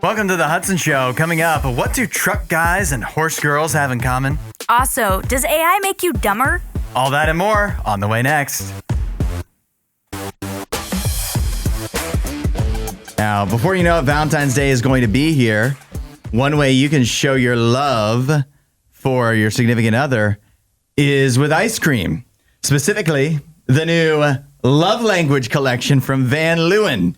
Welcome to the Hudson Show. Coming up, what do truck guys and horse girls have in common? Also, does AI make you dumber? All that and more on the way next. Now, before you know it, Valentine's Day is going to be here. One way you can show your love for your significant other is with ice cream. Specifically, the new Love Language collection from Van Leeuwen.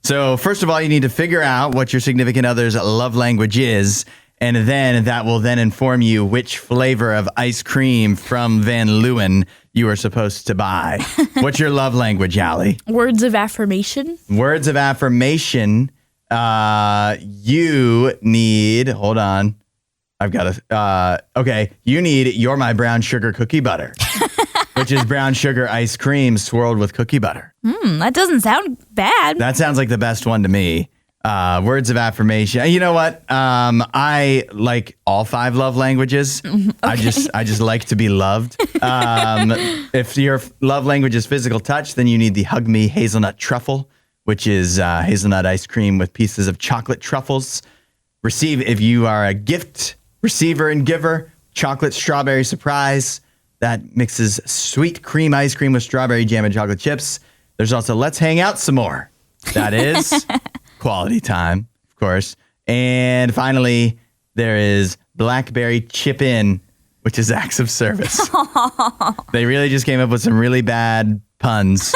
So first of all, you need to figure out what your significant other's love language is, and then that will then inform you which flavor of ice cream from Van Leeuwen you are supposed to buy. What's your love language, Allie? Words of affirmation. Words of affirmation. You need, hold on. I've got okay. You need You're My Brown Sugar Cookie Butter, which is brown sugar ice cream swirled with cookie butter. That doesn't sound bad. That sounds like the best one to me. Words of affirmation. You know what? I like all 5 love languages. Okay. I just like to be loved. If your love language is physical touch, then you need the Hug Me Hazelnut Truffle, which is hazelnut ice cream with pieces of chocolate truffles. Receive, if you are a gift receiver and giver, chocolate strawberry surprise. That mixes sweet cream ice cream with strawberry jam and chocolate chips. There's also Let's Hang Out Some More. That is quality time, of course. And finally, there is Blackberry Chip In, which is acts of service. They really just came up with some really bad puns.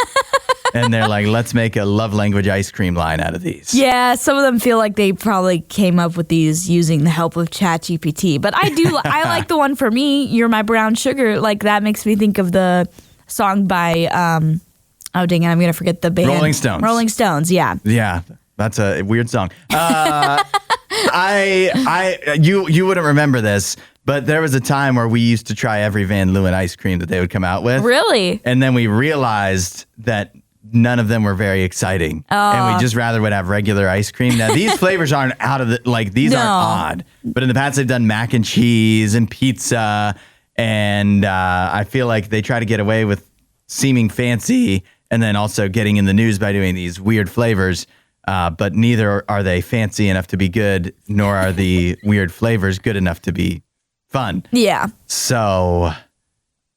And they're like, let's make a love language ice cream line out of these. Yeah, some of them feel like they probably came up with these using the help of ChatGPT. But I like the one for me, You're My Brown Sugar. Like, that makes me think of the song by, oh, dang it, I'm going to forget the band. Rolling Stones. Rolling Stones, yeah. Yeah, that's a weird song. You wouldn't remember this, but there was a time where we used to try every Van Leeuwen ice cream that they would come out with. Really? And then we realized that none of them were very exciting. And we just rather would have regular ice cream. Now, these flavors aren't out of the, like, these aren't odd. But in the past, they've done mac and cheese and pizza. And I feel like they try to get away with seeming fancy and then also getting in the news by doing these weird flavors. But neither are they fancy enough to be good, nor are the weird flavors good enough to be fun. Yeah. So,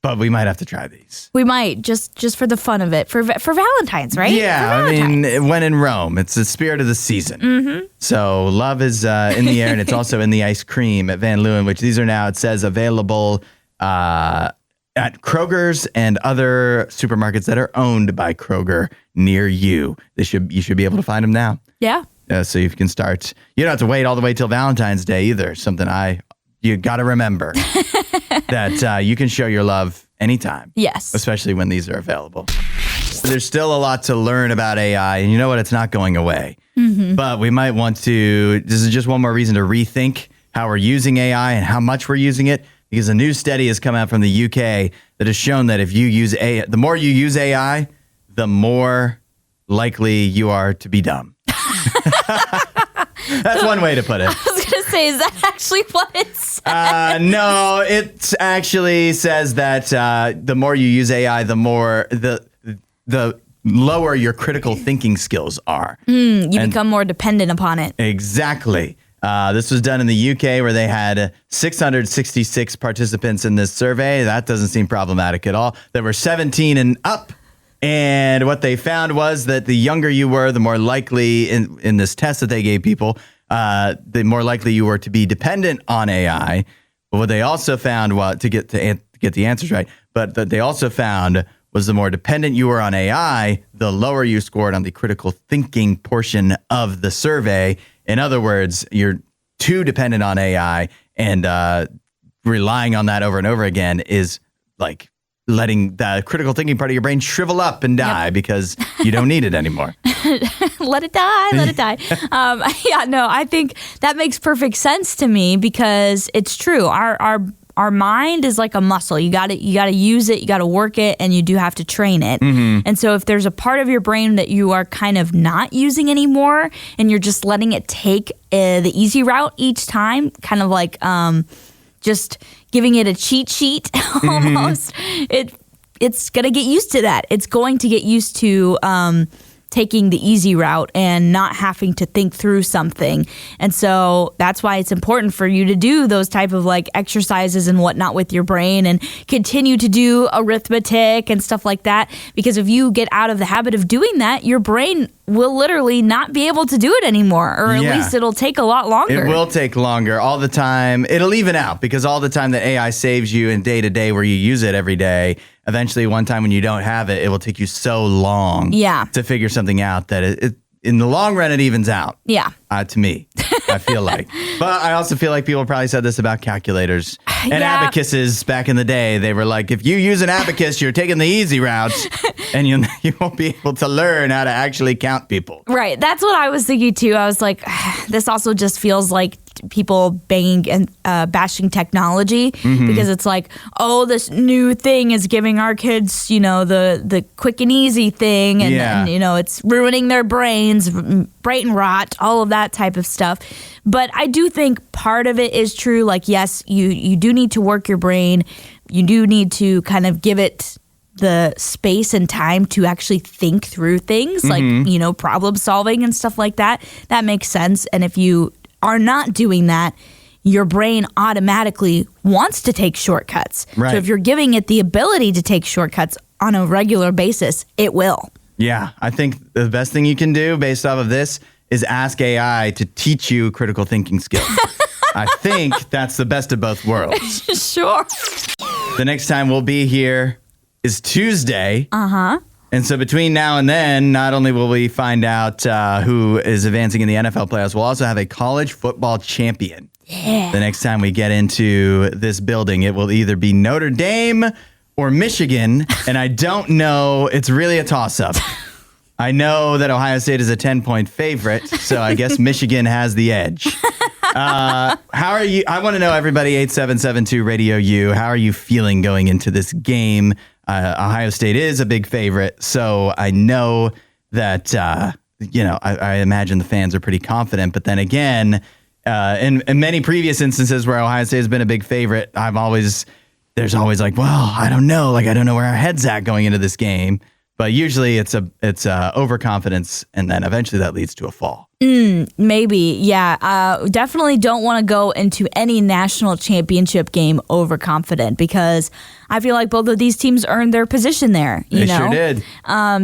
but we might have to try these. We might, just for the fun of it, for Valentine's, right? Yeah, I mean, when in Rome, it's the spirit of the season. Mm-hmm. So love is in the air, and it's also in the ice cream at Van Leeuwen, which these are now, it says, available at Kroger's and other supermarkets that are owned by Kroger near you. You should be able to find them now. Yeah. So you can start. You don't have to wait all the way till Valentine's Day either. Something you got to remember that you can show your love anytime. Yes. Especially when these are available. There's still a lot to learn about AI, and you know what? It's not going away. Mm-hmm. But we might want to, this is just one more reason to rethink how we're using AI and how much we're using it, because a new study has come out from the UK that has shown that if you use AI, the more you use AI, the more likely you are to be dumb. That's one way to put it. I was going to say, is that actually what it says? No, it actually says that the more you use AI, the more the lower your critical thinking skills are. You become more dependent upon it. Exactly. This was done in the UK where they had 666 participants in this survey. That doesn't seem problematic at all. There were 17 and up. And what they found was that the younger you were, the more likely in this test that they gave people, the more likely you were to be dependent on AI. But what they also found, to get the answers right, but that they also found was the more dependent you were on AI, the lower you scored on the critical thinking portion of the survey. In other words, you're too dependent on AI, and relying on that over and over again is like letting the critical thinking part of your brain shrivel up and die because you don't need it anymore. Let it die. Yeah, no, I think that makes perfect sense to me because it's true. Our mind is like a muscle. You got to use it, you got to work it, and you do have to train it. Mm-hmm. And so if there's a part of your brain that you are kind of not using anymore and you're just letting it take the easy route each time, kind of like just giving it a cheat sheet almost, it's going to get used to that. It's going to get used to taking the easy route and not having to think through something. And so that's why it's important for you to do those type of like exercises and whatnot with your brain and continue to do arithmetic and stuff like that. Because if you get out of the habit of doing that, your brain will literally not be able to do it anymore, or at least it'll take a lot longer. It will take longer all the time. It'll even out because all the time that AI saves you in day to day where you use it every day, eventually one time when you don't have it, it will take you so long to figure something out that it in the long run, it evens out. Yeah. To me, I feel like. But I also feel like people probably said this about calculators and abacuses back in the day. They were like, if you use an abacus, you're taking the easy route and you won't be able to learn how to actually count people. Right. That's what I was thinking too. I was like, this also just feels like people banging and bashing technology because it's like, oh, this new thing is giving our kids, the quick and easy thing. And, it's ruining their brains, brain rot, all of that type of stuff. But I do think part of it is true. Like, yes, you do need to work your brain. You do need to kind of give it the space and time to actually think through things like, problem solving and stuff like that. That makes sense. And if you are not doing that, your brain automatically wants to take shortcuts. Right. So if you're giving it the ability to take shortcuts on a regular basis, it will. Yeah, I think the best thing you can do based off of this is ask AI to teach you critical thinking skills. I think that's the best of both worlds. Sure. The next time we'll be here is Tuesday. Uh-huh. And so between now and then, not only will we find out who is advancing in the NFL playoffs, we'll also have a college football champion. Yeah. The next time we get into this building, it will either be Notre Dame or Michigan. And I don't know. It's really a toss-up. I know that Ohio State is a 10-point favorite, so I guess Michigan has the edge. How are you? I want to know, everybody, 8772 Radio U. How are you feeling going into this game? Ohio State is a big favorite, so I know that, I imagine the fans are pretty confident. But then again, in many previous instances where Ohio State has been a big favorite, there's always like, well, I don't know. Like, I don't know where our head's at going into this game. But usually it's overconfidence, and then eventually that leads to a fall. Maybe, yeah. Definitely don't want to go into any national championship game overconfident because I feel like both of these teams earned their position there. They sure did.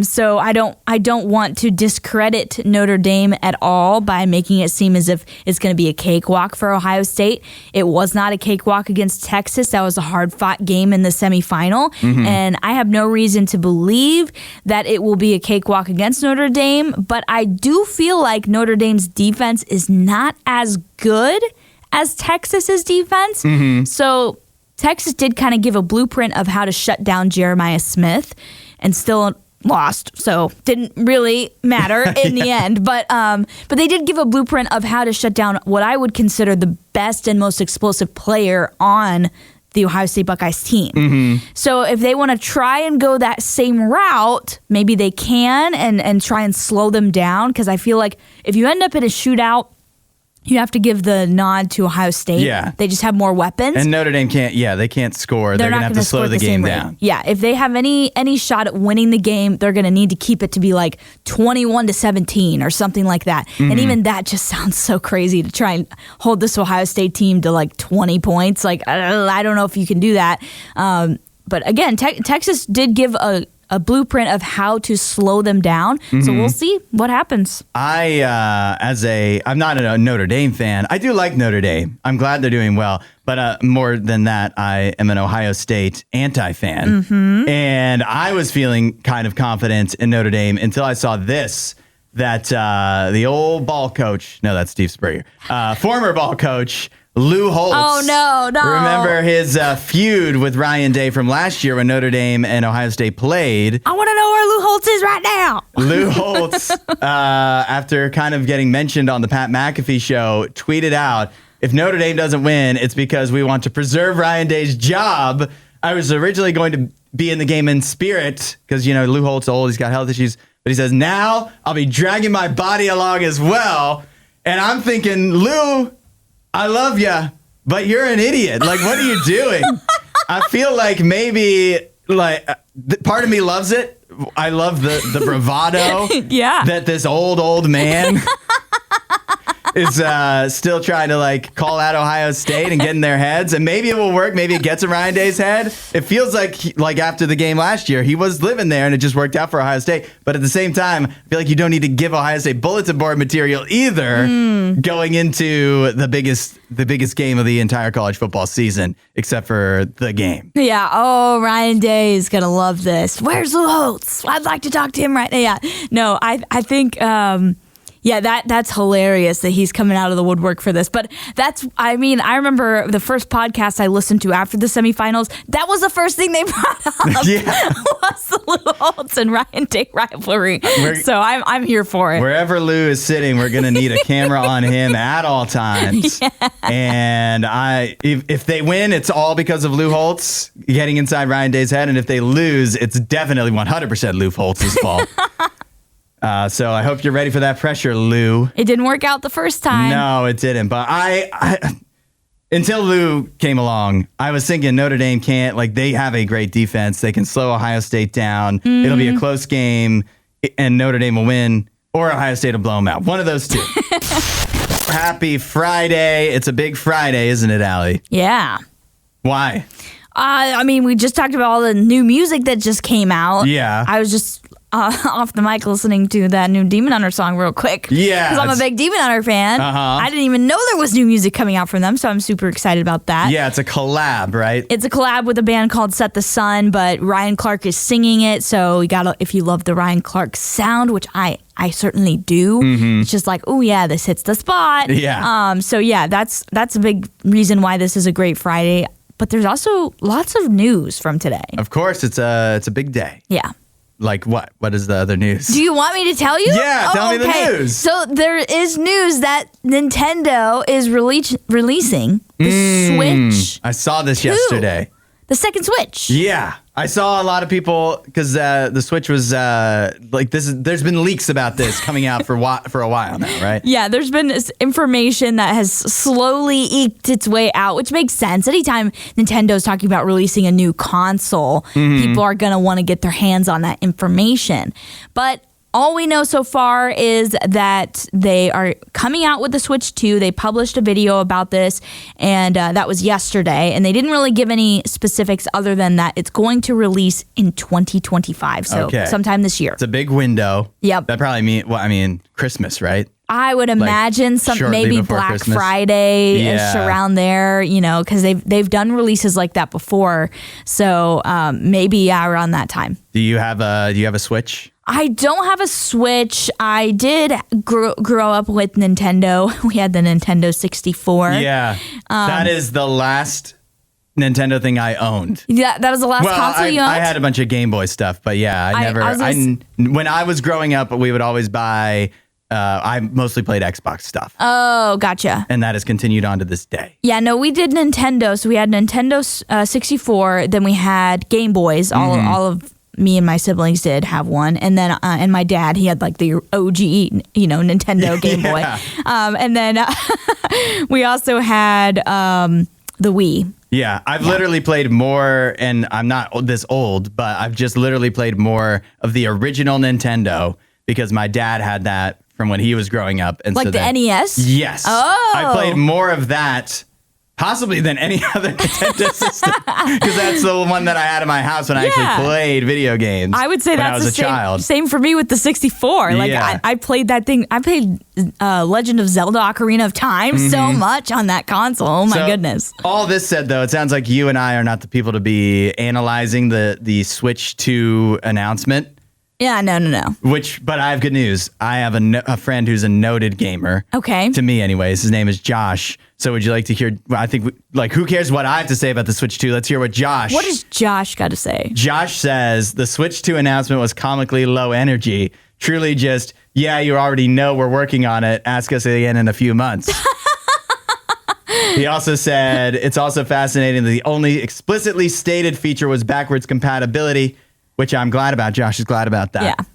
So I don't want to discredit Notre Dame at all by making it seem as if it's going to be a cakewalk for Ohio State. It was not a cakewalk against Texas. That was a hard-fought game in the semifinal, and I have no reason to believe that it will be a cakewalk against Notre Dame. But I do feel like Notre Dame's defense is not as good as Texas's defense. So Texas did kind of give a blueprint of how to shut down Jeremiah Smith and still lost. So didn't really matter in the end. But they did give a blueprint of how to shut down what I would consider the best and most explosive player on the Ohio State Buckeyes team. So if they want to try and go that same route, maybe they can and try and slow them down. Because I feel like if you end up in a shootout, you have to give the nod to Ohio State. Yeah. They just have more weapons. And Notre Dame they can't score. They're going to have to slow the game down. Yeah, if they have any shot at winning the game, they're going to need to keep it to be like 21-17 or something like that. And even that just sounds so crazy to try and hold this Ohio State team to like 20 points. Like, I don't know if you can do that. But again, Texas did give a blueprint of how to slow them down. So we'll see what happens. I'm not a Notre Dame fan. I do like Notre Dame. I'm glad they're doing well. But more than that, I am an Ohio State anti-fan. And I was feeling kind of confident in Notre Dame until I saw this, that the old ball coach, no, that's Steve Spurrier, former ball coach, Lou Holtz. Oh, no. Remember his feud with Ryan Day from last year when Notre Dame and Ohio State played. I want to know where Lou Holtz is right now. Lou Holtz, after kind of getting mentioned on the Pat McAfee show, tweeted out, if Notre Dame doesn't win, it's because we want to preserve Ryan Day's job. I was originally going to be in the game in spirit because, Lou Holtz old, he's got health issues. But he says, now I'll be dragging my body along as well. And I'm thinking, Lou, I love you, but you're an idiot. Like, what are you doing? I feel like maybe, part of me loves it, I love the bravado Yeah. that this old man is still trying to like call out Ohio State and get in their heads, and maybe it will work. Maybe it gets in Ryan Day's head. It feels like after the game last year, he was living there and it just worked out for Ohio State. But at the same time, I feel like you don't need to give Ohio State bulletin board material either going into the biggest game of the entire college football season, except for the game. Yeah. Oh, Ryan Day is going to love this. Where's Lou Holtz? I'd like to talk to him right now. Yeah. No, I think... yeah, that's hilarious that he's coming out of the woodwork for this. But I remember the first podcast I listened to after the semifinals, that was the first thing they brought up was the Lou Holtz and Ryan Day rivalry. So I'm here for it. Wherever Lou is sitting, we're going to need a camera on him at all times. Yeah. And if they win, it's all because of Lou Holtz getting inside Ryan Day's head. And if they lose, it's definitely 100% Lou Holtz's fault. So I hope you're ready for that pressure, Lou. It didn't work out the first time. No, it didn't. But I until Lou came along, I was thinking Notre Dame can't, like, they have a great defense. They can slow Ohio State down. Mm-hmm. It'll be a close game, and Notre Dame will win, or Ohio State will blow them out. One of those two. Happy Friday. It's a big Friday, isn't it, Allie? Yeah. Why? We just talked about all the new music that just came out. Yeah. I was just off the mic listening to that new Demon Hunter song real quick. Yeah. Because I'm a big Demon Hunter fan. Uh-huh. I didn't even know there was new music coming out from them, so I'm super excited about that. Yeah, it's a collab, right? It's a collab with a band called Set the Sun, but Ryan Clark is singing it, so you gotta, if you love the Ryan Clark sound, which I certainly do, it's just like, oh yeah, this hits the spot. Yeah. So yeah, that's a big reason why this is a great Friday. But there's also lots of news from today. Of course, it's a big day. Yeah. Like what? What is the other news? Do you want me to tell you? Yeah, tell me the news. So there is news that Nintendo is releasing the Switch. I saw this yesterday. The second Switch. Yeah. I saw a lot of people, because the Switch was like this. There's been leaks about this coming out for a while now, right? Yeah, there's been this information that has slowly eked its way out, which makes sense. Anytime Nintendo's talking about releasing a new console, people are going to want to get their hands on that information. But all we know so far is that they are coming out with the Switch 2. They published a video about this, and that was yesterday. And they didn't really give any specifics other than that it's going to release in 2025, so sometime this year. It's a big window. Yep. That probably means Christmas, right? I would imagine maybe Black Christmas. Friday-ish around there, because they've done releases like that before. So maybe around that time. Do you have a Switch? I don't have a Switch. I did grow up with Nintendo. We had the Nintendo 64. Yeah. That is the last Nintendo thing I owned. Yeah, that was the last console you owned? I had a bunch of Game Boy stuff, but yeah, when I was growing up, we would always buy, I mostly played Xbox stuff. Oh, gotcha. And that has continued on to this day. Yeah, no, we did Nintendo. So we had Nintendo 64, then we had Game Boys, all of me and my siblings did have one, and then and my dad, he had like the OG, Nintendo Game Boy, and then we also had the Wii. Yeah, I've literally played more, and I'm not this old, but I've just literally played more of the original Nintendo because my dad had that from when he was growing up, and like so the NES. Yes. Oh, I played more of that. Possibly than any other Nintendo system, because that's the one that I had in my house when I actually played video games. I would say when that's I was the a child. Same for me with the 64. Like I played that thing. I played Legend of Zelda: Ocarina of Time so much on that console. Oh my goodness! All this said, though, it sounds like you and I are not the people to be analyzing the Switch 2 announcement. Yeah, no. But I have good news. I have a friend who's a noted gamer. Okay. To me, anyways. His name is Josh. So would you like to hear? I think who cares what I have to say about the Switch 2? Let's hear what Josh. What does Josh got to say? Josh says the Switch 2 announcement was comically low energy. Truly, just you already know we're working on it. Ask us again in a few months. He also said it's also fascinating that the only explicitly stated feature was backwards compatibility, which I'm glad about. Josh is glad about that. Yeah.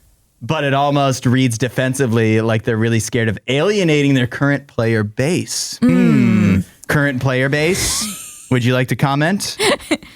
But it almost reads defensively like they're really scared of alienating their current player base. Current player base? Would you like to comment?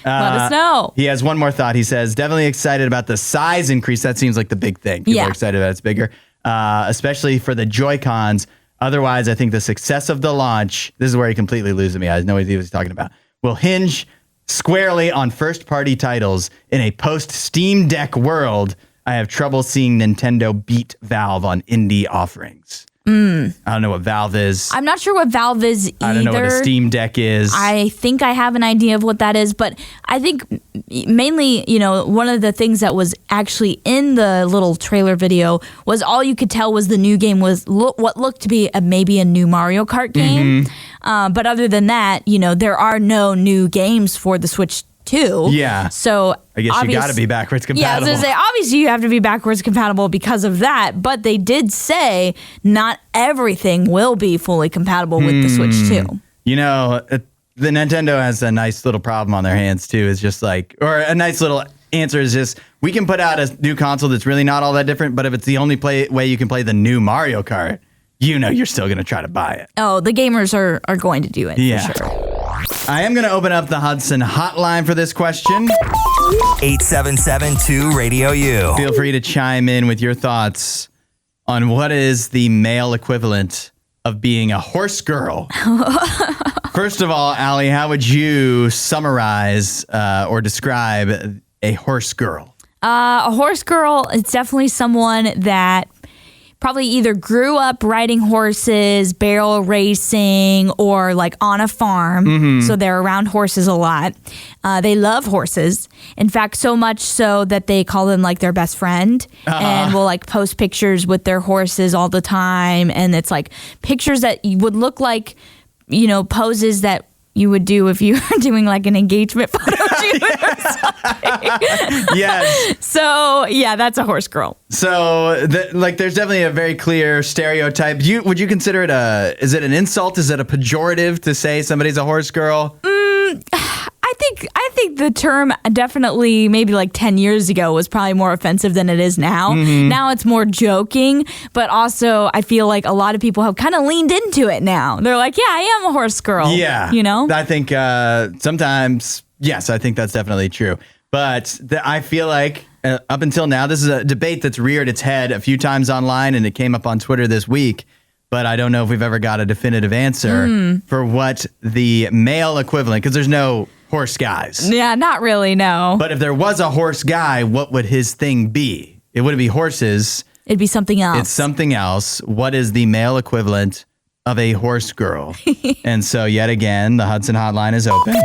Let us know. He has one more thought. He says, definitely excited about the size increase. That seems like the big thing. People are excited that it's bigger, especially for the Joy-Cons. Otherwise, I think the success of the launch, this is where he completely loses me. I have no idea what he's talking about, will hinge squarely on first-party titles in a post-Steam Deck world. I have trouble seeing Nintendo beat Valve on indie offerings. I don't know what Valve is. I'm not sure what Valve is either. I don't know what a Steam Deck is. I think I have an idea of what that is, but I think mainly, one of the things that was actually in the little trailer video was all you could tell was the new game was what looked to be maybe a new Mario Kart game. But other than that, there are no new games for the Switch 2. Yeah. So I guess you got to be backwards compatible. Yeah, I was going to say, obviously you have to be backwards compatible because of that, but they did say not everything will be fully compatible with the Switch 2. The Nintendo has a nice little problem on their hands too. It's just or a nice little answer is just, we can put out a new console that's really not all that different, but if it's the only way you can play the new Mario Kart, you're still going to try to buy it. Oh, the gamers are going to do it for sure. I am going to open up the Hudson hotline for this question. 877-2-RADIO-U. Feel free to chime in with your thoughts on what is the male equivalent of being a horse girl. First of all, Allie, how would you summarize or describe a horse girl? A horse girl is definitely someone that probably either grew up riding horses, barrel racing, or on a farm. So they're around horses a lot. They love horses. In fact, so much so that they call them their best friend and will post pictures with their horses all the time. And it's pictures that would look like, poses that you would do if you were doing an engagement photo shoot or something. Yes. So, yeah, that's a horse girl. So, there's definitely a very clear stereotype. Would you consider it is it an insult? Is it a pejorative to say somebody's a horse girl? I think the term definitely maybe 10 years ago was probably more offensive than it is now. Now it's more joking, but also I feel like a lot of people have kind of leaned into it now. They're like, yeah, I am a horse girl. Yeah. I think sometimes, yes, I think that's definitely true. But I feel like up until now, this is a debate that's reared its head a few times online, and it came up on Twitter this week. But I don't know if we've ever got a definitive answer for what the male equivalent, because there's no horse guys. Yeah, not really, no. But if there was a horse guy, what would his thing be? It wouldn't be horses. It'd be something else. It's something else. What is the male equivalent of a horse girl? And so yet again, the Hudson hotline is open.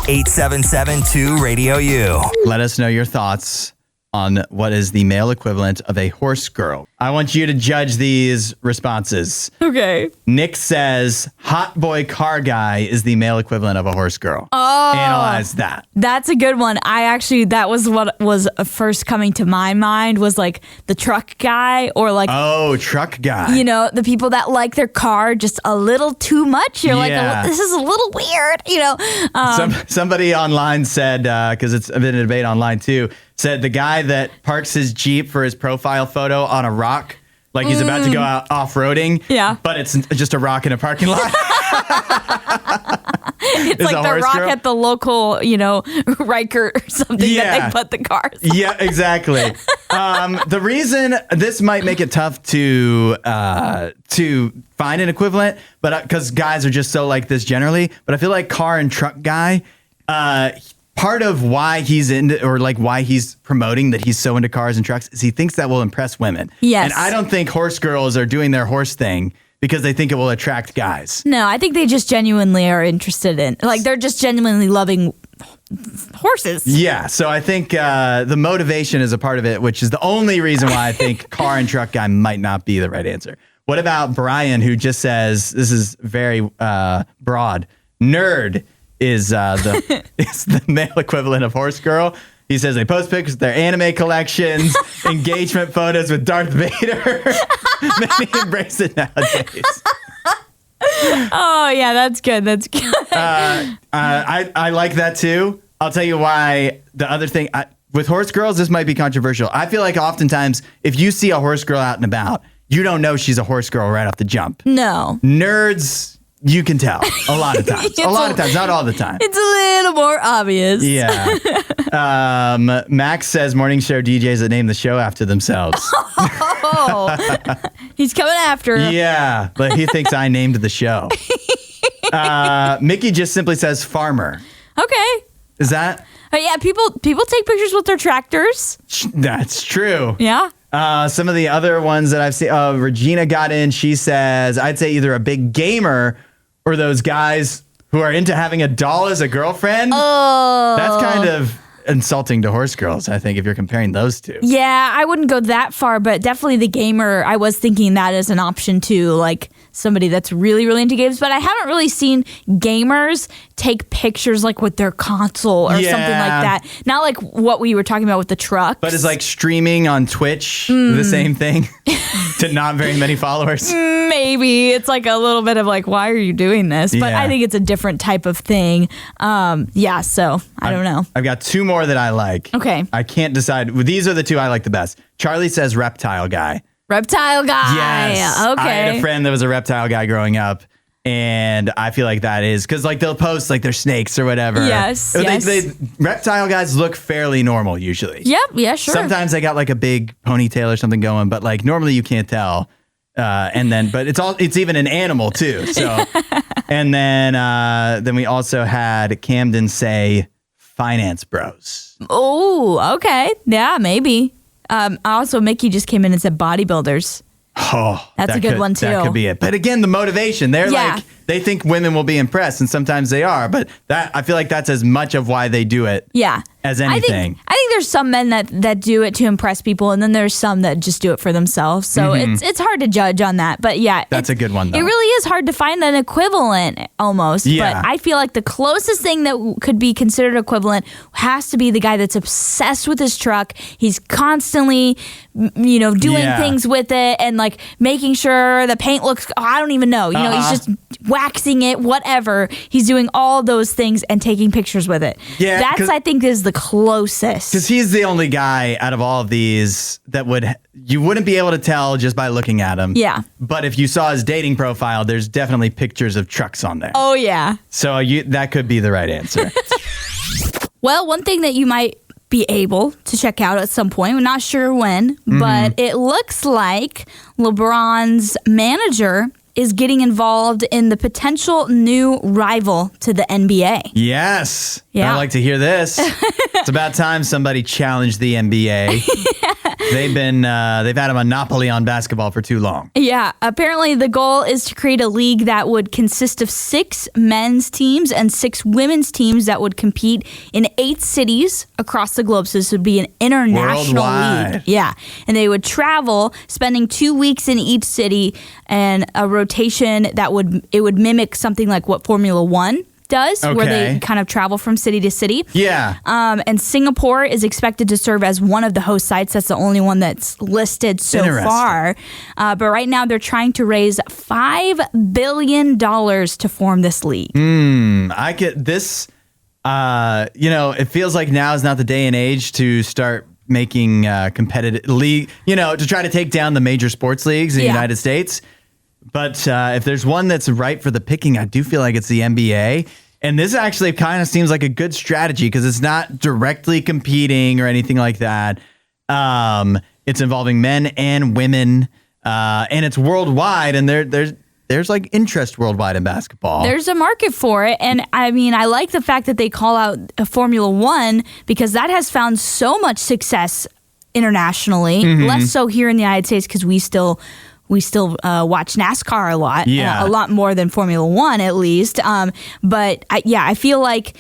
877-2-RADIO-U. Let us know your thoughts on what is the male equivalent of a horse girl. I want you to judge these responses. Okay. Nick says, hot boy car guy is the male equivalent of a horse girl. Oh. Analyze that. That's a good one. That was what was first coming to my mind was the truck guy or Oh, truck guy. the people that like their car just a little too much. You're this is a little weird, Somebody online said, because it's been a debate online too, said the guy that parks his Jeep for his profile photo on a rock, he's about to go out off-roading, but it's just a rock in a parking lot. It's like the rock girl at the local, Riker or something that they put the cars on. Yeah, exactly. The reason this might make it tough to find an equivalent, but because guys are just so like this generally, but I feel like car and truck guy, part of why he's into or why he's promoting that he's so into cars and trucks is he thinks that will impress women. Yes. And I don't think horse girls are doing their horse thing because they think it will attract guys. No, I think they just genuinely are interested in, they're just genuinely loving horses. Yeah, so I think the motivation is a part of it, which is the only reason why I think car and truck guy might not be the right answer. What about Brian, who just says, this is very broad, nerd is the male equivalent of horse girl. He says they post pictures of their anime collections, engagement photos with Darth Vader. Many embrace it nowadays. Oh, yeah, that's good. That's good. I like that too. I'll tell you why. The other thing, with horse girls, this might be controversial. I feel like oftentimes if you see a horse girl out and about, you don't know she's a horse girl right off the jump. No. Nerds, You can tell a lot of times. A lot of times, not all the time. It's a little more obvious. Yeah. Max says morning show DJs that name the show after themselves. Oh, he's coming after him. Yeah, but he thinks I named the show. Mickey just simply says farmer. Okay. Is that? Yeah, people take pictures with their tractors. That's true. Yeah. Some of the other ones that I've seen, Regina got in. She says, I'd say either a big gamer or those guys who are into having a doll as a girlfriend. Oh. That's kind of insulting to horse girls, I think, if you're comparing those two. Yeah, I wouldn't go that far, but definitely the gamer, I was thinking that as an option too, like somebody that's really, really into games. But I haven't really seen gamers take pictures like with their console or something like that. Not like what we were talking about with the trucks. But is like streaming on Twitch the same thing to not very many followers? Maybe. It's like a little bit of like, why are you doing this? But I think it's a different type of thing. So I don't know. I've got two more that I like. Okay. I can't decide. These are the two I like the best. Charlie says reptile guy. Reptile guy. Yes. Okay. I had a friend that was a reptile guy growing up. And I feel like that is because like they'll post like their snakes or whatever. Yes. Reptile guys look fairly normal usually. Yep. Yeah, sure. Sometimes they got like a big ponytail or something going, but like normally you can't tell. But it's even an animal too. So, and then we also had Camden say finance bros. Oh, okay. Yeah, maybe. Also, Mickey just came in and said bodybuilders. Oh, that's a good one too. That could be it. But again, the motivation, they're like, they think women will be impressed, and sometimes they are. But that I feel like that's as much of why they do it. Yeah. As anything. I think there's some men that do it to impress people, and then there's some that just do it for themselves. So it's hard to judge on that. But yeah, that's a good one though. It really is hard to find an equivalent almost. Yeah. But I feel like the closest thing that could be considered equivalent has to be the guy that's obsessed with his truck. He's constantly, doing things with it and like making sure the paint looks. I don't even know. He's just waxing it, whatever. He's doing all those things and taking pictures with it. Yeah, that's I think is the closest. Because he's the only guy out of all of these that you wouldn't be able to tell just by looking at him. Yeah. But if you saw his dating profile, there's definitely pictures of trucks on there. Oh yeah. So that could be the right answer. Well, one thing that you might be able to check out at some point, we're not sure when, but it looks like LeBron's manager is getting involved in the potential new rival to the NBA. Yes. Yeah. I like to hear this. It's about time somebody challenged the NBA. They've had a monopoly on basketball for too long. Yeah. Apparently the goal is to create a league that would consist of 6 men's teams and 6 women's teams that would compete in 8 cities across the globe. So this would be an international league. Yeah. And they would travel, spending 2 weeks in each city, and a rotation that would mimic something like what Formula One does, where they kind of travel from city to city. Yeah. And Singapore is expected to serve as one of the host sites. That's the only one that's listed so far. But right now they're trying to raise $5 billion to form this league. I get this. It feels like now is not the day and age to start making competitive league, to try to take down the major sports leagues in the United States. But if there's one that's ripe for the picking, I do feel like it's the NBA. And this actually kind of seems like a good strategy because it's not directly competing or anything like that. It's involving men and women, and it's worldwide. And there's like interest worldwide in basketball. There's a market for it. And I mean, I like the fact that they call out Formula One because that has found so much success internationally, less so here in the United States because we still watch NASCAR a lot, a lot more than Formula One at least. But I feel like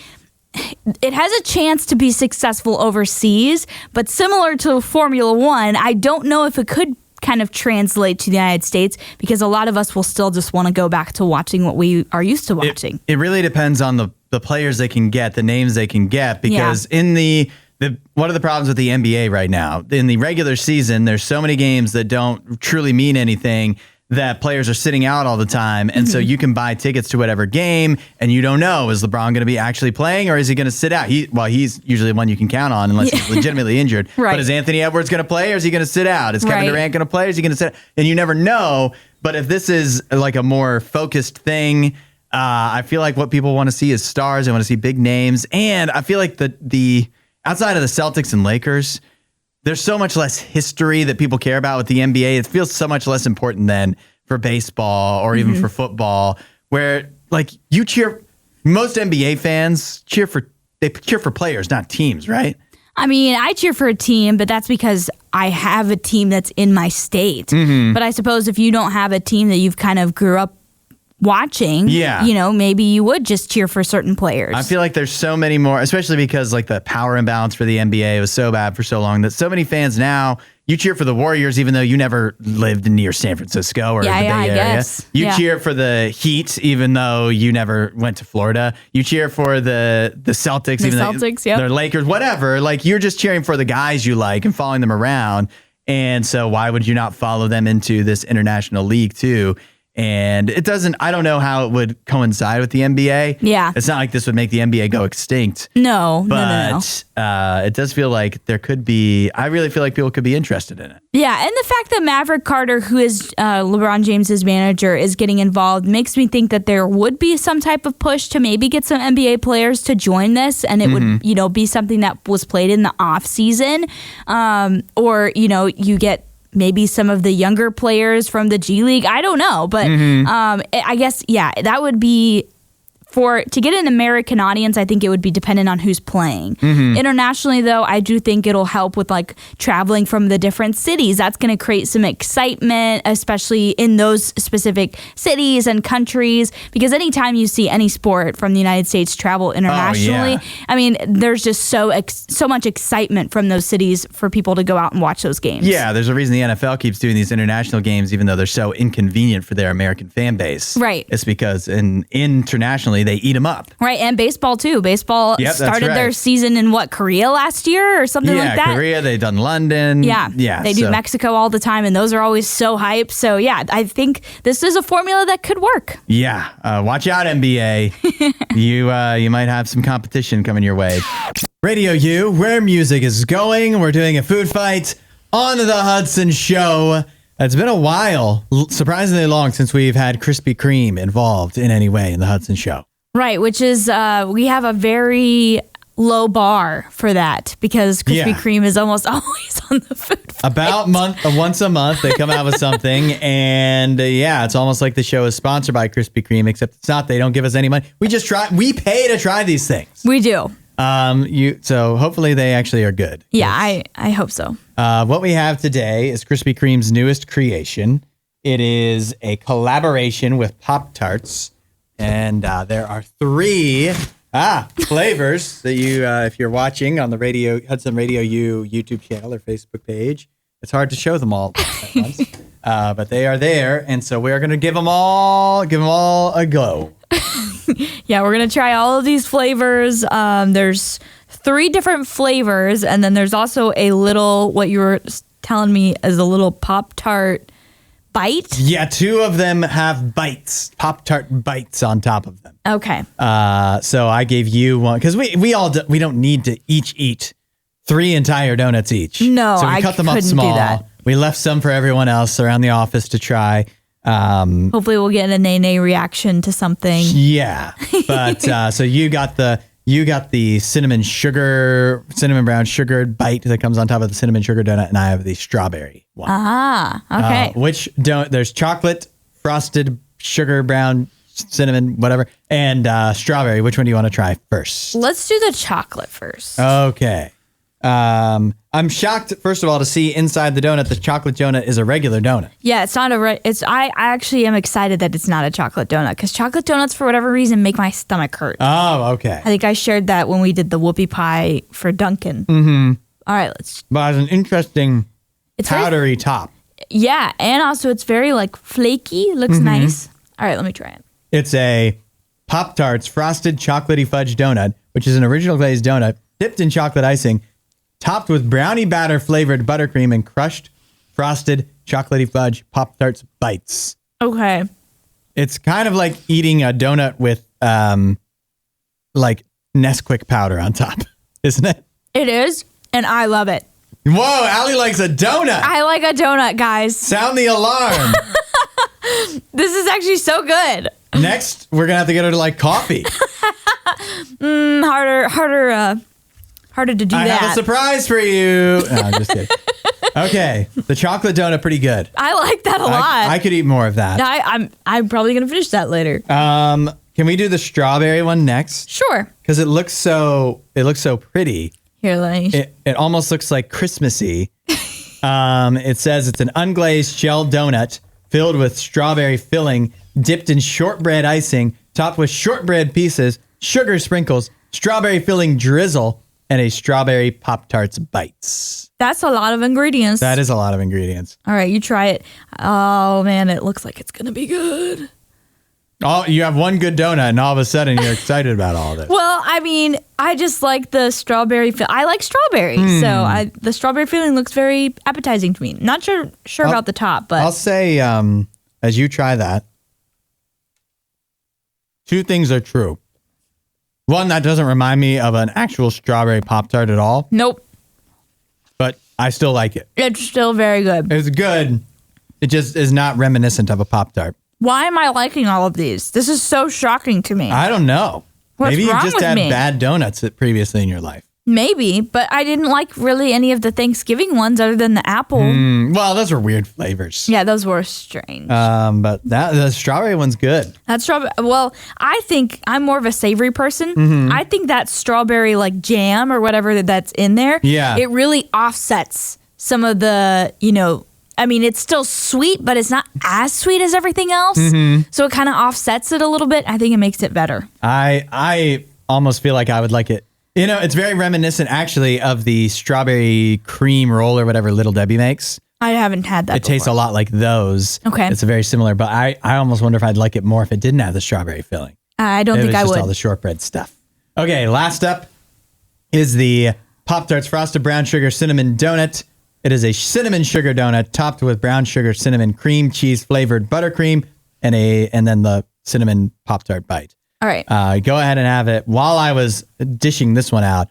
it has a chance to be successful overseas, but similar to Formula One, I don't know if it could kind of translate to the United States because a lot of us will still just want to go back to watching what we are used to watching. It really depends on the players they can get, the names they can get, because in one of the problems with the NBA right now, in the regular season, there's so many games that don't truly mean anything that players are sitting out all the time. And so you can buy tickets to whatever game and you don't know, is LeBron going to be actually playing or is he going to sit out? He's usually the one you can count on unless he's legitimately injured. Right. But is Anthony Edwards going to play or is he going to sit out? Is Kevin Durant going to play or is he going to sit out? And you never know. But if this is like a more focused thing, I feel like what people want to see is stars. They want to see big names. And I feel like the outside of the Celtics and Lakers, there's so much less history that people care about with the NBA. It feels so much less important than for baseball or even for football, where like most NBA fans cheer for players, not teams, right? I mean, I cheer for a team, but that's because I have a team that's in my state. But I suppose if you don't have a team that you've kind of grew up watching, maybe you would just cheer for certain players. I feel like there's so many more, especially because like the power imbalance for the NBA was so bad for so long that so many fans now, you cheer for the Warriors even though you never lived near San Francisco or the Bay Area. Guess. You cheer for the Heat even though you never went to Florida. You cheer for the Celtics even though they're Lakers, whatever. Like you're just cheering for the guys you like and following them around. And so why would you not follow them into this international league too? And I don't know how it would coincide with the NBA. Yeah. It's not like this would make the NBA go extinct. No. It does feel like I really feel like people could be interested in it. Yeah. And the fact that Maverick Carter, who is LeBron James's manager, is getting involved makes me think that there would be some type of push to maybe get some NBA players to join this. And it would, be something that was played in the off season. Or, you get maybe some of the younger players from the G League. I don't know. But I guess, that would be to get an American audience. I think it would be dependent on who's playing. Internationally, though, I do think it'll help with like traveling from the different cities. That's going to create some excitement, especially in those specific cities and countries. Because anytime you see any sport from the United States travel internationally, I mean, there's just so much excitement from those cities for people to go out and watch those games. Yeah, there's a reason the NFL keeps doing these international games, even though they're so inconvenient for their American fan base. Right. It's because internationally, they eat them up. Right, and baseball too. Baseball started their season in Korea last year or something like that? Yeah, Korea, they've done London. Yeah, they do Mexico all the time, and those are always so hype. So yeah, I think this is a formula that could work. Yeah, watch out NBA. You might have some competition coming your way. Radio U, where music is going. We're doing a food fight on the Hudson Show. It's been a while, surprisingly long, since we've had Krispy Kreme involved in any way in the Hudson Show. Right, which is, we have a very low bar for that because Krispy Kreme is almost always on the food fight. Once a month, they come out with something. And it's almost like the show is sponsored by Krispy Kreme, except it's not. They don't give us any money. We pay to try these things. We do. So hopefully they actually are good. Yeah, I hope so. What we have today is Krispy Kreme's newest creation. It is a collaboration with Pop-Tarts. And there are 3 flavors that you, if you're watching on the Hudson RadioU YouTube channel or Facebook page, it's hard to show them all at once. But they are there, and so we're gonna give them all a go. Yeah, we're gonna try all of these flavors. There's 3 different flavors, and then there's also a little, what you were telling me is a little Pop-Tart bite? Yeah, 2 of them have bites, Pop-Tart bites on top of them. Okay. So I gave you one because we don't need to eat 3 entire donuts each. No, so we cut them up small. Do that. We left some for everyone else around the office to try. Hopefully, we'll get a nay reaction to something. Yeah, but so you got the cinnamon brown sugar bite that comes on top of the cinnamon sugar donut, and I have the strawberry one. Okay. There's chocolate, frosted, sugar, brown, cinnamon, whatever, and strawberry. Which one do you want to try first? Let's do the chocolate first. Okay. I'm shocked, first of all, to see inside the donut, the chocolate donut is a regular donut. Yeah, it's not I actually am excited that it's not a chocolate donut because chocolate donuts, for whatever reason, make my stomach hurt. Oh, okay. I think I shared that when we did the whoopie pie for Duncan. Mm-hmm. All right, But it's an interesting powdery top. Yeah, and also it's very flaky. Looks nice. All right, let me try it. It's a Pop-Tarts frosted chocolatey fudge donut, which is an original glazed donut dipped in chocolate icing, topped with brownie batter flavored buttercream and crushed frosted chocolatey fudge Pop-Tarts bites. Okay. It's kind of like eating a donut with Nesquik powder on top, isn't it? It is, and I love it. Whoa, Allie likes a donut. I like a donut, guys. Sound the alarm. This is actually so good. Next, we're gonna have to get her to like coffee. Harder to do I that. have a surprise for you. No, I'm just kidding. Okay, the chocolate donut, pretty good. I like that a lot. I could eat more of that. I'm probably gonna finish that later. Can we do the strawberry one next? Sure. Because it looks so pretty. Here, let me. It almost looks like Christmassy. It says it's an unglazed shell donut filled with strawberry filling, dipped in shortbread icing, topped with shortbread pieces, sugar sprinkles, strawberry filling drizzle, and a strawberry Pop-Tarts bites. That's a lot of ingredients. That is a lot of ingredients. All right, you try it. Oh man, it looks like it's gonna be good. Oh, you have one good donut, and all of a sudden you're excited about all this. Well, I mean, I just like the strawberry. I like strawberry, so the strawberry filling looks very appetizing to me. Not sure about the top, but I'll say, as you try that, two things are true. One, that doesn't remind me of an actual strawberry Pop-Tart at all. Nope. But I still like it. It's still very good. It's good. It just is not reminiscent of a Pop-Tart. Why am I liking all of these? This is so shocking to me. I don't know. What's Maybe you wrong just with had me? bad donuts previously in your life. Maybe, but I didn't like really any of the Thanksgiving ones other than the apple. Well, those are weird flavors. Yeah, those were strange. But the strawberry one's good. That strawberry. Well, I think I'm more of a savory person. Mm-hmm. I think that strawberry like jam or whatever that's in there. Yeah. It really offsets some of the, I mean, it's still sweet, but it's not as sweet as everything else. Mm-hmm. So it kind of offsets it a little bit. I think it makes it better. I almost feel like I would like it. It's very reminiscent actually of the strawberry cream roll or whatever Little Debbie makes. I haven't had that It tastes a lot like those. Okay. It's very similar, but I almost wonder if I'd like it more if it didn't have the strawberry filling. I don't think I It was would. just all the shortbread stuff. Okay, last up is the Pop-Tarts Frosted Brown Sugar Cinnamon Donut. It is a cinnamon sugar donut topped with brown sugar, cinnamon, cream cheese flavored buttercream, and then the cinnamon Pop-Tart bite. All right. Go ahead and have it. While I was dishing this one out,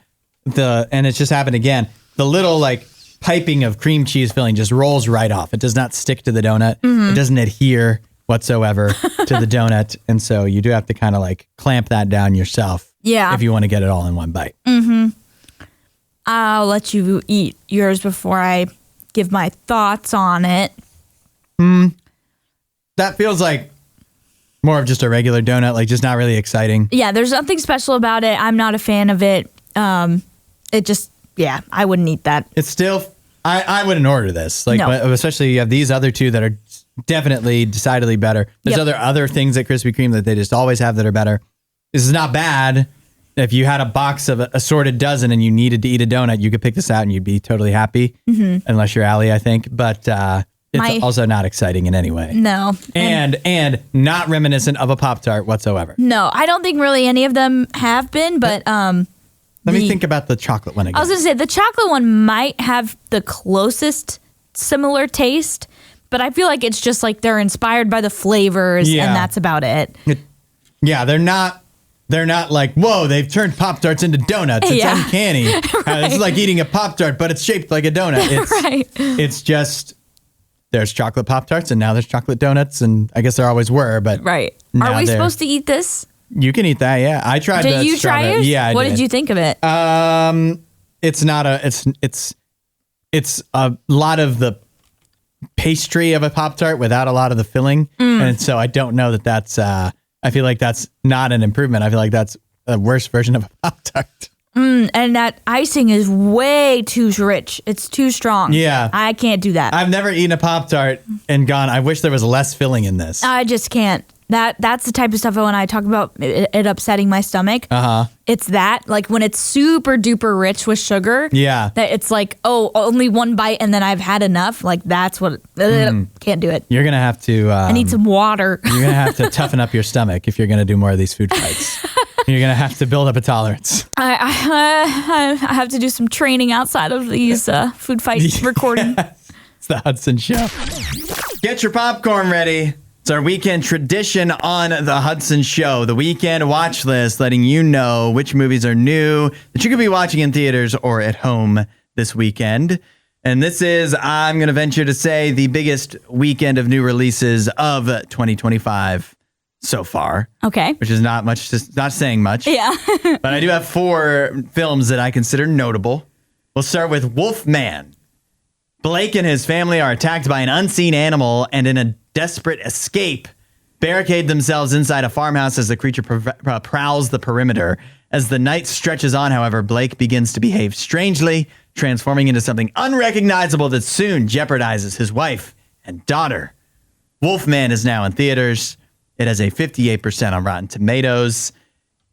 and it's just happened again, the little like piping of cream cheese filling just rolls right off. It does not stick to the donut. It doesn't adhere whatsoever to the donut. And so you do have to kind of like clamp that down yourself. Yeah. If you want to get it all in one bite. I'll let you eat yours before I give my thoughts on it. That feels like more of just a regular donut, like just not really exciting. Yeah, there's nothing special about it. I'm not a fan of it. It just, I wouldn't eat that. It's still, I wouldn't order this. Like, No. but especially you have these other two that are decidedly better. There's Yep. other things at Krispy Kreme that they just always have that are better. This is not bad. If you had a box of assorted dozen and you needed to eat a donut, you could pick this out and you'd be totally happy. Unless you're Allie, I think. But it's also not exciting in any way. No. And not reminiscent of a Pop-Tart whatsoever. No, I don't think really any of them have been, but Let me think about the chocolate one again. I was going to say the chocolate one might have the closest similar taste, but I feel like it's just like they're inspired by the flavors Yeah. and that's about it. Yeah, they're not like, whoa, they've turned Pop-Tarts into donuts. It's Yeah. uncanny. It's like eating a Pop-Tart, but it's shaped like a donut. It's, Right. It's just, there's chocolate Pop-Tarts and now there's chocolate donuts, and I guess there always were, but Right. now Are we they're- supposed to eat this? You can eat that, yeah. I tried Did the you try strawberry. yours? Yeah, I What did. did you think of it? It's not it's a lot of the pastry of a Pop-Tart without a lot of the filling. And so I don't know that's, I feel like that's not an improvement. I feel like that's a worse version of a Pop-Tart. And that icing is way too rich. It's too strong. Yeah. I can't do that. I've never eaten a Pop-Tart and gone, I wish there was less filling in this. I just can't. That's the type of stuff when I talk about it upsetting my stomach. It's that, like when it's super duper rich with sugar. Yeah. That it's like, oh, only one bite and then I've had enough. Like that's what, can't do it. You're going to have to... I need some water. You're going to have to toughen up your stomach if you're going to do more of these food fights. You're going to have to build up a tolerance. I have to do some training outside of these food fight recording. It's the Hudson Show. Get your popcorn ready. It's our weekend tradition on the Hudson Show, the weekend watch list, letting you know which movies are new that you could be watching in theaters or at home this weekend. And this is, I'm going to venture to say, the biggest weekend of new releases of 2025. so far. Okay. Which is not much, just not saying much. Yeah. But I do have 4 films that I consider notable. We'll start with Wolfman. Blake and his family are attacked by an unseen animal and in a desperate escape, barricade themselves inside a farmhouse as the creature prowls the perimeter. As the night stretches on, however, Blake begins to behave strangely, transforming into something unrecognizable that soon jeopardizes his wife and daughter. Wolfman is now in theaters. It has a 58% on Rotten Tomatoes.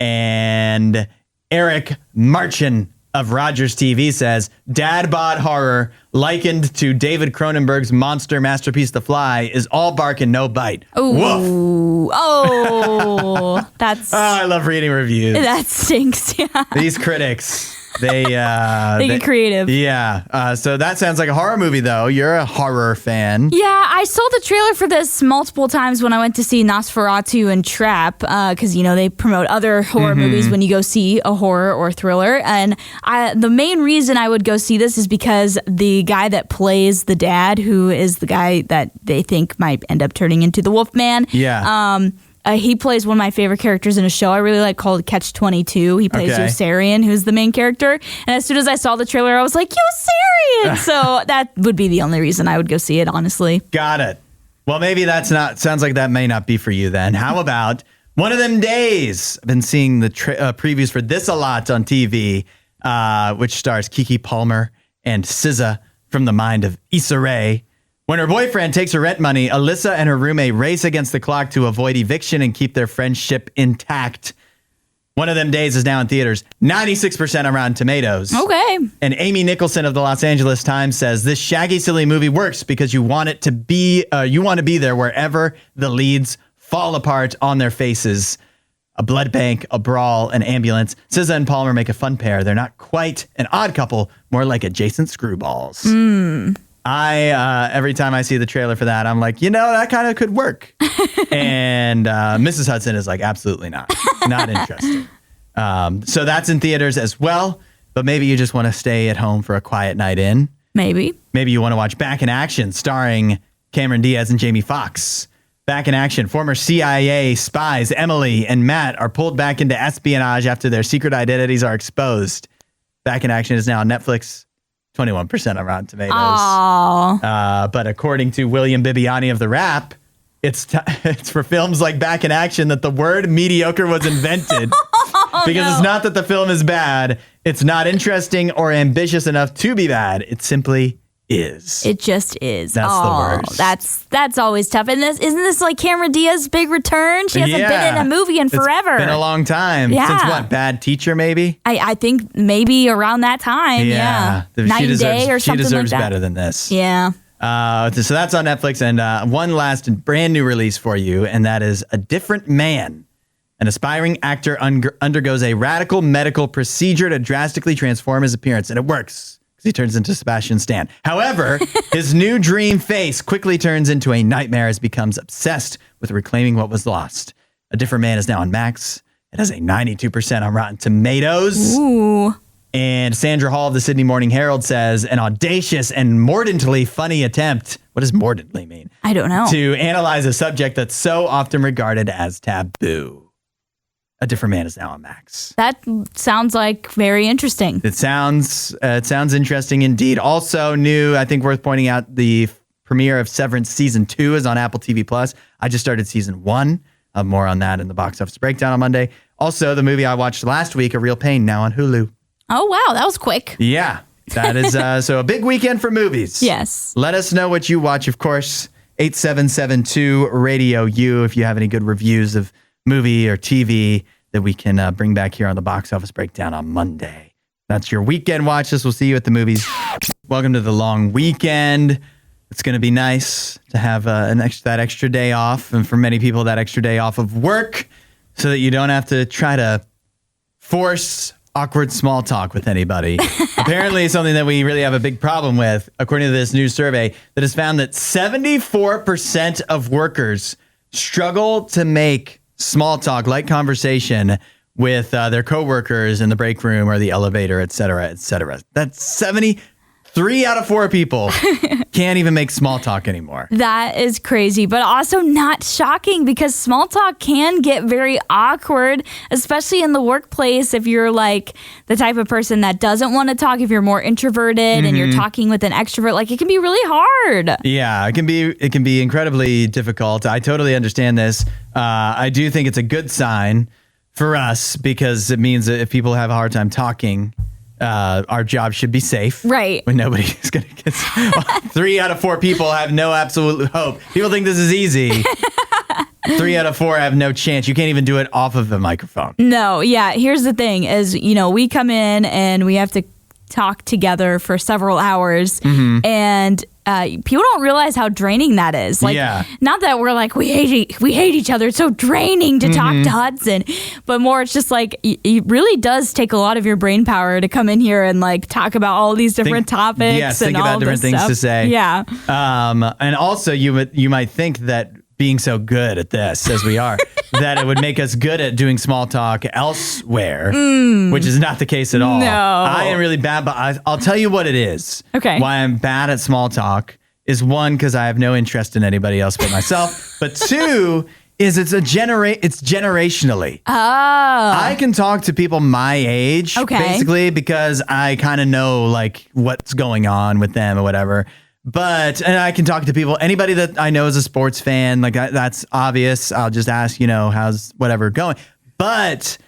And Eric Marchin of Rogers TV says, Dad bod horror likened to David Cronenberg's monster masterpiece The Fly is all bark and no bite. Ooh. Woof. Oh, that's... I love reading reviews. That stinks, yeah. These critics, they get creative. Yeah. So that sounds like a horror movie, though. You're a horror fan. Yeah, I saw the trailer for this multiple times when I went to see Nosferatu and Trap, because, they promote other horror movies when you go see a horror or thriller. And the main reason I would go see this is because the guy that plays the dad, who is the guy that they think might end up turning into the Wolfman. Yeah. He plays one of my favorite characters in a show I really like called Catch-22. He plays Yossarian, who's the main character. And as soon as I saw the trailer, I was like, Yossarian! So that would be the only reason I would go see it, honestly. Got it. Well, maybe sounds like that may not be for you then. How about One of Them Days? I've been seeing the previews for this a lot on TV, which stars Keke Palmer and SZA from the mind of Issa Rae. When her boyfriend takes her rent money, Alyssa and her roommate race against the clock to avoid eviction and keep their friendship intact. One of Them Days is now in theaters. 96% on Rotten Tomatoes. Okay. And Amy Nicholson of the Los Angeles Times says this shaggy, silly movie works because you want it to be. You want to be there wherever the leads fall apart on their faces. A blood bank, a brawl, an ambulance. SZA and Palmer make a fun pair. They're not quite an odd couple, more like adjacent screwballs. Every time I see the trailer for that, I'm like, that kind of could work. And Mrs. Hudson is like, absolutely not interested. So that's in theaters as well. But maybe you just want to stay at home for a quiet night in. Maybe you want to watch Back in Action, starring Cameron Diaz and Jamie Foxx. Back in Action, former CIA spies Emily and Matt are pulled back into espionage after their secret identities are exposed. Back in Action is now on Netflix. 21% on Rotten Tomatoes. But according to William Bibiani of The Wrap, it's for films like Back in Action that the word mediocre was invented. It's not that the film is bad. It's not interesting or ambitious enough to be bad. It simply is. It just is. That's the worst. That's always tough. And isn't this like Cameron Diaz's big return? She hasn't been in a movie in forever. It's been a long time. Yeah. Since what? Bad Teacher, maybe? I think maybe around that time. Yeah. Night and Day or something like that. She deserves better than this. Yeah. So that's on Netflix. And one last brand new release for you, and that is A Different Man. An aspiring actor undergoes a radical medical procedure to drastically transform his appearance, and it works. He turns into Sebastian Stan. However, his new dream face quickly turns into a nightmare as he becomes obsessed with reclaiming what was lost. A Different Man is now on Max. It has a 92% on Rotten Tomatoes. Ooh. And Sandra Hall of the Sydney Morning Herald says, an audacious and mordantly funny attempt. What does mordantly mean? I don't know. To analyze a subject that's so often regarded as taboo. A Different Man is now on Max. That sounds like very interesting. It sounds interesting indeed. Also new, I think worth pointing out, the premiere of Severance Season 2 is on Apple TV+. I just started Season 1. More on that in the box office breakdown on Monday. Also, the movie I watched last week, A Real Pain, now on Hulu. Oh, wow. That was quick. Yeah. That is so a big weekend for movies. Yes. Let us know what you watch, of course. 8772 RadioU if you have any good reviews of movie or TV that we can bring back here on the box office breakdown on Monday. That's your weekend watch list. We'll see you at the movies. Welcome to the long weekend. It's going to be nice to have that extra day off, and for many people, that extra day off of work, so that you don't have to try to force awkward small talk with anybody. Apparently, something that we really have a big problem with, according to this new survey, that has found that 74% of workers struggle to make small talk, light conversation with their coworkers in the break room or the elevator, et cetera, et cetera. That's 74%. 3 out of 4 people can't even make small talk anymore. That is crazy, but also not shocking because small talk can get very awkward, especially in the workplace. If you're like the type of person that doesn't want to talk, if you're more introverted and you're talking with an extrovert, like it can be really hard. Yeah, it can be incredibly difficult. I totally understand this. I do think it's a good sign for us because it means that if people have a hard time talking, our job should be safe. Right. When nobody's going to get... 3 out of 4 people have no absolute hope. People think this is easy. 3 out of 4 have no chance. You can't even do it off of the microphone. No, yeah. Here's the thing is, we come in and we have to talk together for several hours and people don't realize how draining that is. Like, not that we're like, we hate each other. It's so draining to talk to Hudson, but more it's just like, it really does take a lot of your brain power to come in here and like talk about all these different topics. Yes, think and about all different this things stuff. to say. Yeah. And also you might think that being so good at this as we are, that it would make us good at doing small talk elsewhere, which is not the case at all. No. I am really bad, but I'll tell you what it is. Okay. Why I'm bad at small talk is 1, because I have no interest in anybody else but myself. But 2 is it's generationally. Oh. I can talk to people my age, basically, because I kind of know like what's going on with them or whatever. And I can talk to people, anybody that I know is a sports fan, like that's obvious. I'll just ask, how's whatever going. But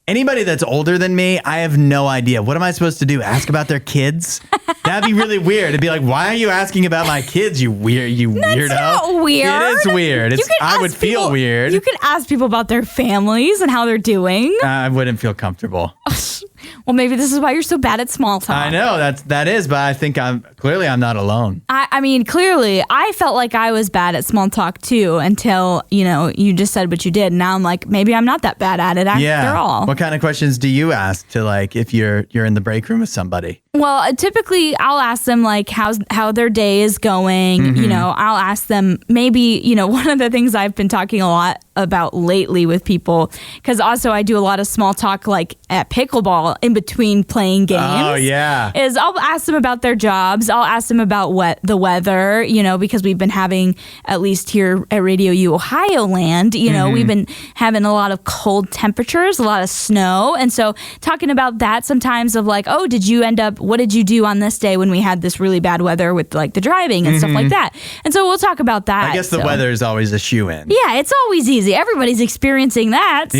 anybody that's older than me, I have no idea. What am I supposed to do? Ask about their kids? That'd be really weird. It'd be like, why are you asking about my kids, you weirdo? That's not weird. It is weird. I would feel weird. You can ask people about their families and how they're doing. I wouldn't feel comfortable. Well, maybe this is why you're so bad at small talk. I know that is, but I think I'm not alone. I mean, clearly, I felt like I was bad at small talk too until, you just said what you did. And now I'm like, maybe I'm not that bad at it after all. What kind of questions do you ask to like if you're in the break room with somebody? Well, typically I'll ask them like how their day is going. I'll ask them maybe, one of the things I've been talking a lot about lately with people, because also I do a lot of small talk like at pickleball in between playing games. Oh, yeah. Is I'll ask them about their jobs. I'll ask them about the weather, because we've been having, at least here at RadioU Ohio land, we've been having a lot of cold temperatures, a lot of snow. And so talking about that sometimes of like, oh, what did you do on this day when we had this really bad weather with like the driving and stuff like that? And so we'll talk about that. I guess the weather is always a shoe-in. Yeah, it's always easy. Everybody's experiencing that. So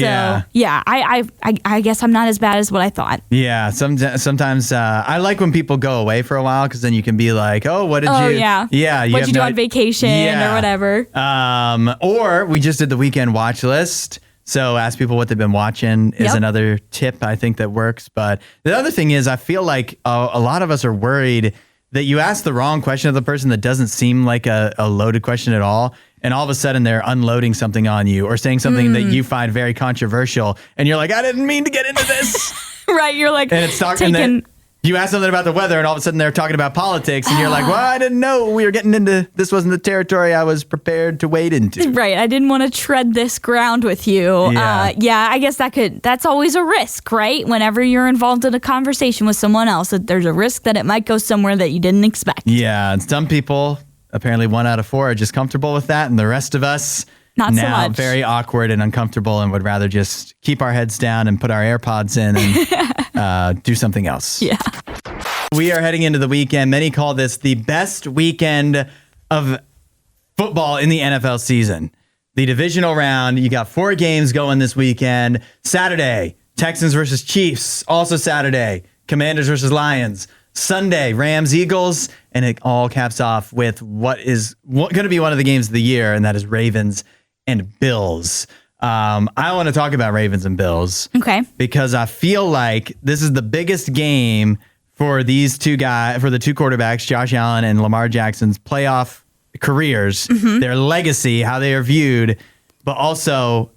yeah, I guess I'm not as bad as what I thought. Yeah, sometimes I like when people go away for a while because then you can be like, oh, what did you? Yeah. What'd you do on vacation or whatever? Or we just did the weekend watch list. So ask people what they've been watching is another tip I think that works. But the other thing is I feel like a lot of us are worried that you ask the wrong question of the person that doesn't seem like a loaded question at all. And all of a sudden they're unloading something on you or saying something that you find very controversial. And you're like, I didn't mean to get into this. Right. You're like, and it's talking. You ask something about the weather and all of a sudden they're talking about politics and you're like, well, I didn't know we were getting into, this wasn't the territory I was prepared to wade into. Right. I didn't want to tread this ground with you. Yeah. I guess that's always a risk, right? Whenever you're involved in a conversation with someone else, that there's a risk that it might go somewhere that you didn't expect. Yeah. And some people, apparently 1 out of 4 are just comfortable with that. And the rest of us, not now so much. Very awkward and uncomfortable and would rather just keep our heads down and put our AirPods in and do something else. Yeah. We are heading into the weekend. Many call this the best weekend of football in the NFL season. The divisional round. You got 4 games going this weekend. Saturday, Texans versus Chiefs. Also Saturday, Commanders versus Lions. Sunday, Rams, Eagles. And it all caps off with what is going to be one of the games of the year, and that is Ravens and Bills. I want to talk about Ravens and Bills. Okay. Because I feel like this is the biggest game for these two guys, for the two quarterbacks, Josh Allen and Lamar Jackson's playoff careers, their legacy, how they are viewed, but also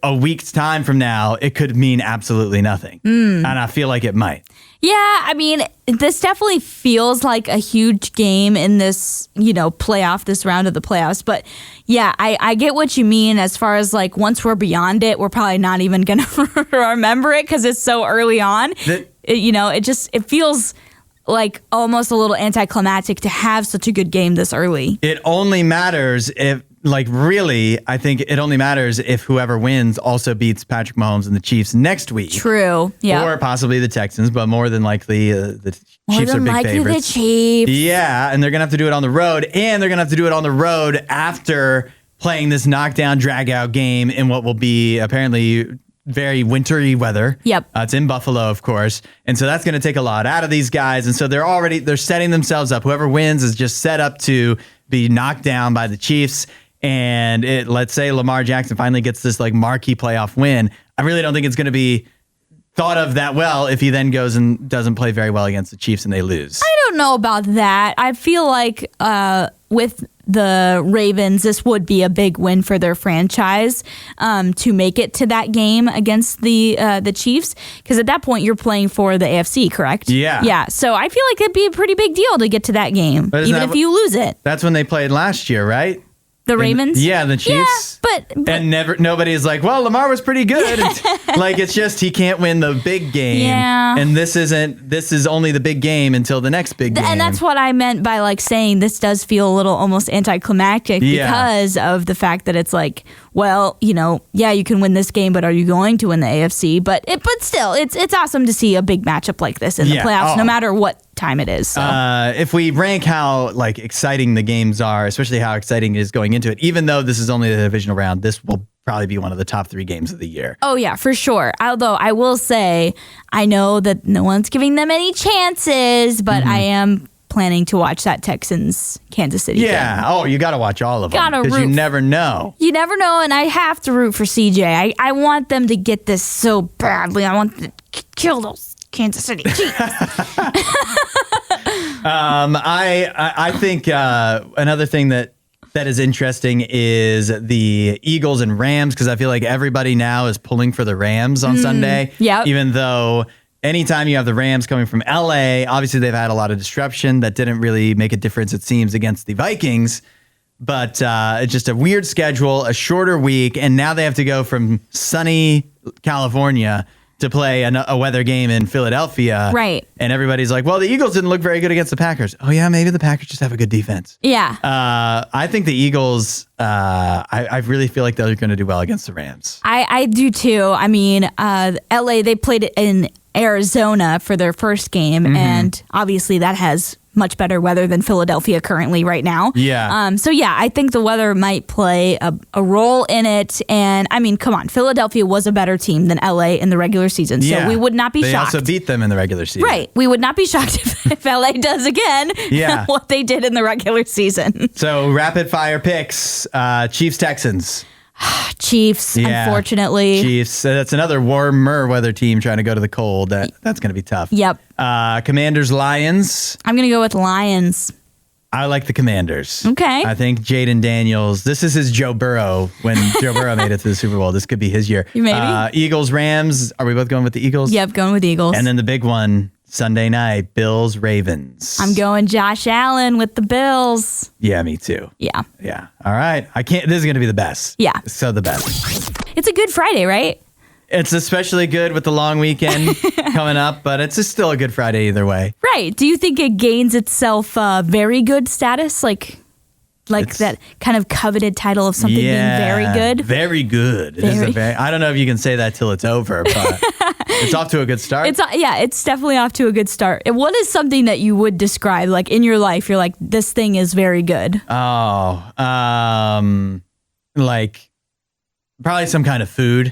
a week's time from now, it could mean absolutely nothing. And I feel like it might. Yeah, I mean, this definitely feels like a huge game in this, playoff, this round of the playoffs. But yeah, I get what you mean as far as like once we're beyond it, we're probably not even going to remember it because it's so early on. It feels like almost a little anticlimactic to have such a good game this early. It only matters if, like, really, I think it only matters if whoever wins also beats Patrick Mahomes and the Chiefs next week. True. Yeah. Or possibly the Texans, but more than likely the Chiefs are big favorites. The Chiefs. Yeah, and they're going to have to do it on the road, and they're going to have to do it on the road after playing this knockdown, drag-out game in what will be apparently very wintry weather. Yep. It's in Buffalo, of course. And so that's going to take a lot out of these guys. And so they're setting themselves up. Whoever wins is just set up to be knocked down by the Chiefs. And let's say Lamar Jackson finally gets this like marquee playoff win. I really don't think it's going to be thought of that well if he then goes and doesn't play very well against the Chiefs and they lose. I don't know about that. I feel like with the Ravens, this would be a big win for their franchise to make it to that game against the Chiefs, because at that point you're playing for the AFC, correct? Yeah. Yeah. So I feel like it'd be a pretty big deal to get to that game, even if you lose it. That's when they played last year, right? The Ravens? Yeah, the Chiefs. Yeah, but and nobody's like, well, Lamar was pretty good. Like, it's just he can't win the big game. Yeah. And this is only the big game until the next big game. And that's what I meant by like saying this does feel a little almost anticlimactic because of the fact that it's like, well, yeah, you can win this game, but are you going to win the AFC? But still, it's awesome to see a big matchup like this in the playoffs, no matter what time it is. So. If we rank how like exciting the games are, especially how exciting it is going into it, even though this is only the divisional round, this will probably be one of the top 3 games of the year. Oh yeah, for sure. Although I will say, I know that no one's giving them any chances, but I am planning to watch that Texans Kansas City game. Oh, you got to watch all of them because you never know. You never know, and I have to root for CJ. I want them to get this so badly. I want to kill those Kansas City Chiefs. I think another thing that is interesting is the Eagles and Rams, because I feel like everybody now is pulling for the Rams on Sunday. Yeah. Even though anytime you have the Rams coming from LA, obviously they've had a lot of disruption that didn't really make a difference, it seems, against the Vikings. But it's just a weird schedule, a shorter week, and now they have to go from sunny California to play a weather game in Philadelphia. Right. And everybody's like, well, the Eagles didn't look very good against the Packers. Oh, yeah, maybe the Packers just have a good defense. Yeah. I think the Eagles, I really feel like they're going to do well against the Rams. I do too. I mean, LA, they played in Arizona for their first game, and obviously that has much better weather than Philadelphia currently right now. Yeah. So yeah, I think the weather might play a role in it. And I mean, come on, Philadelphia was a better team than LA in the regular season. So we would not be shocked. They also beat them in the regular season. Right. We would not be shocked if LA does again what they did in the regular season. So rapid fire picks, Chiefs, Texans. Chiefs, unfortunately. Chiefs. That's another warmer weather team trying to go to the cold. That's going to be tough. Yep. Commanders, Lions. I'm going to go with Lions. I like the Commanders. Okay. I think Jaden Daniels, this is his Joe Burrow when Joe Burrow made it to the Super Bowl. This could be his year. Maybe. Eagles, Rams. Are we both going with the Eagles? Yep, going with Eagles. And then the big one, Sunday night, Bills, Ravens. I'm going Josh Allen with the Bills. Yeah, me too. Yeah. Yeah. All right. This is going to be the best. Yeah. So the best. It's a good Friday, right? It's especially good with the long weekend coming up, but it's just still a good Friday either way. Right. Do you think it gains itself very good status? Like that kind of coveted title of something being very good? Very good. I don't know if you can say that till it's over, but it's off to a good start. It's definitely off to a good start. What is something that you would describe, like in your life, you're like, this thing is very good? Oh, like probably some kind of food.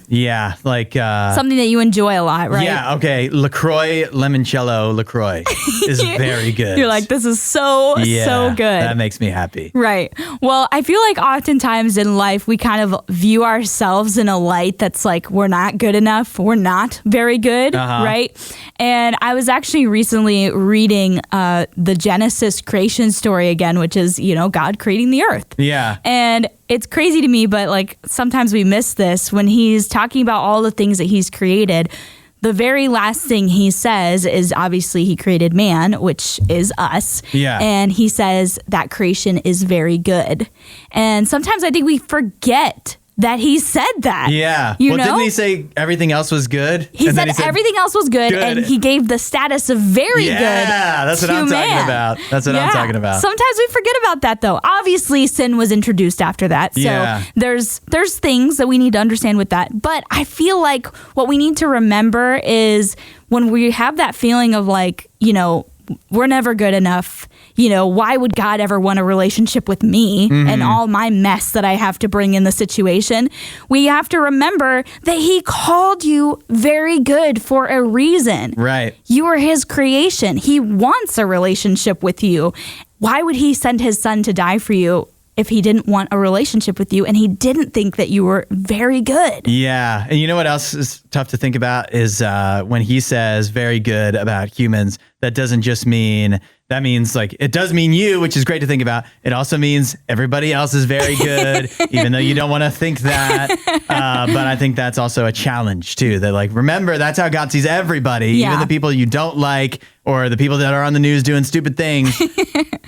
Yeah, like something that you enjoy a lot, right? Yeah, okay. LaCroix, limoncello LaCroix is very good. You're like, this is so good. That makes me happy. Right. Well, I feel like oftentimes in life we kind of view ourselves in a light that's like we're not good enough, we're not very good, right? And I was actually recently reading the Genesis creation story again, which is, God creating the earth. Yeah. And it's crazy to me, but like sometimes we miss this when he's talking about all the things that he's created. The very last thing he says is obviously he created man, which is us. Yeah. And he says that creation is very good. And sometimes I think we forget that he said that. Yeah. You know? Didn't he say everything else was good? He And said then everything else was good, and he gave the status of very good. Yeah, that's what I'm talking about. That's what I'm talking about. Sometimes we forget about that, though. Obviously, sin was introduced after that. So there's things that we need to understand with that. But I feel like what we need to remember is when we have that feeling of like, we're never good enough. Why would God ever want a relationship with me and all my mess that I have to bring in the situation? We have to remember that he called you very good for a reason. Right. You are his creation. He wants a relationship with you. Why would he send his son to die for you if he didn't want a relationship with you and he didn't think that you were very good? Yeah. And you know what else is tough to think about is when he says very good about humans, that doesn't just mean... That means it does mean you, which is great to think about. It also means everybody else is very good, even though you don't want to think that. But I think that's also a challenge too. That remember, that's how God sees everybody, even the people you don't like or the people that are on the news doing stupid things.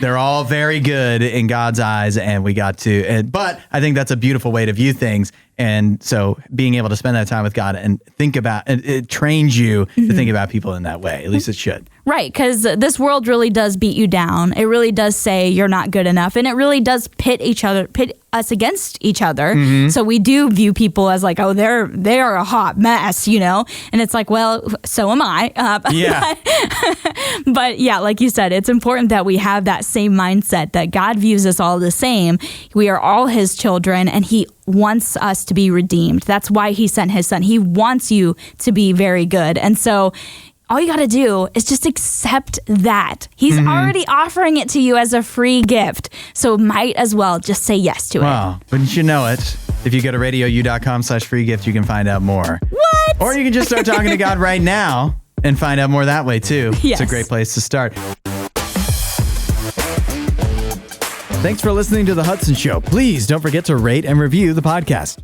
They're all very good in God's eyes, and we got to. But I think that's a beautiful way to view things. And so being able to spend that time with God and think about, it trains you to think about people in that way. At least it should. Right, because this world really does beat you down. It really does say you're not good enough, and it really does pit us against each other. So we do view people as like, oh, they are a hot mess, and it's like, well, so am I. But yeah, like you said, it's important that we have that same mindset that God views us all the same. We are all his children, and he wants us to be redeemed. That's why he sent his son. He wants you to be very good. And so all you got to do is just accept that. He's already offering it to you as a free gift. So might as well just say yes to it. Wow. Wouldn't you know it? If you go to RadioU.com/free gift, you can find out more. What? Or you can just start talking to God right now and find out more that way too. Yes. It's a great place to start. Thanks for listening to The Hudson Show. Please don't forget to rate and review the podcast.